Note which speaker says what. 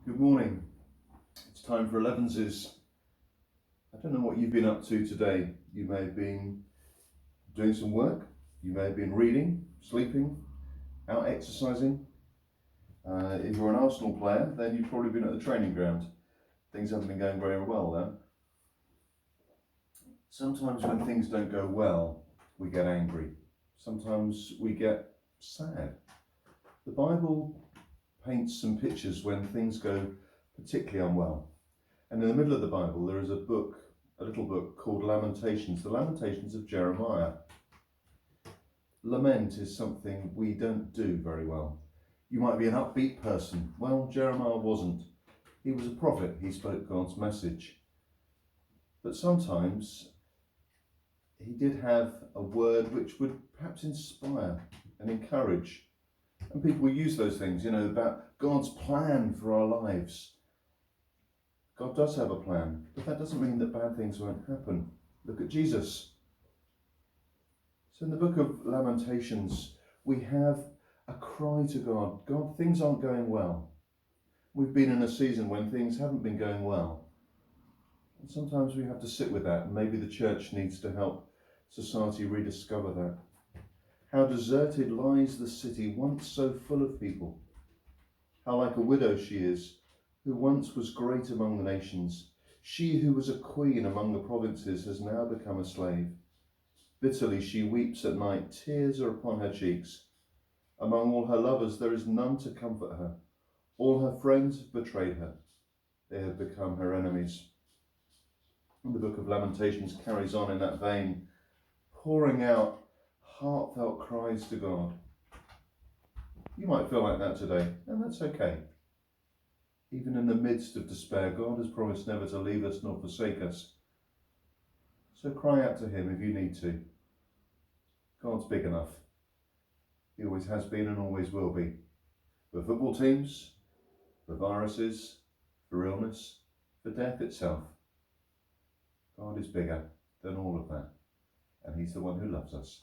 Speaker 1: Good morning. It's time for 11s. I don't know what you've been up to today. You may have been doing some work, you may have been reading, sleeping, out exercising. If you're an Arsenal player, then you've probably been at the training ground. Things haven't been going very well there. Sometimes when things don't go well, we get angry. Sometimes we get sad. The Bible paints some pictures when things go particularly unwell. And in the middle of the Bible, there is a little book called Lamentations, the Lamentations of Jeremiah. Lament is something we don't do very well. You might be an upbeat person. Well, Jeremiah wasn't. He was a prophet. He spoke God's message. But sometimes he did have a word which would perhaps inspire and encourage. And people use those things, about God's plan for our lives. God does have a plan, but that doesn't mean that bad things won't happen. Look at Jesus. So in the book of Lamentations, we have a cry to God. God, things aren't going well. We've been in a season when things haven't been going well. And sometimes we have to sit with that, and maybe the church needs to help society rediscover that. How deserted lies the city, once so full of people. How like a widow she is, who once was great among the nations. She who was a queen among the provinces has now become a slave. Bitterly she weeps at night, tears are upon her cheeks. Among all her lovers there is none to comfort her. All her friends have betrayed her. They have become her enemies. And the book of Lamentations carries on in that vein, pouring out heartfelt cries to God. You might feel like that today, and that's okay. Even in the midst of despair, God has promised never to leave us nor forsake us. So cry out to him if you need to. God's big enough. He always has been and always will be. For football teams, for viruses, for illness, for death itself. God is bigger than all of that, and he's the one who loves us.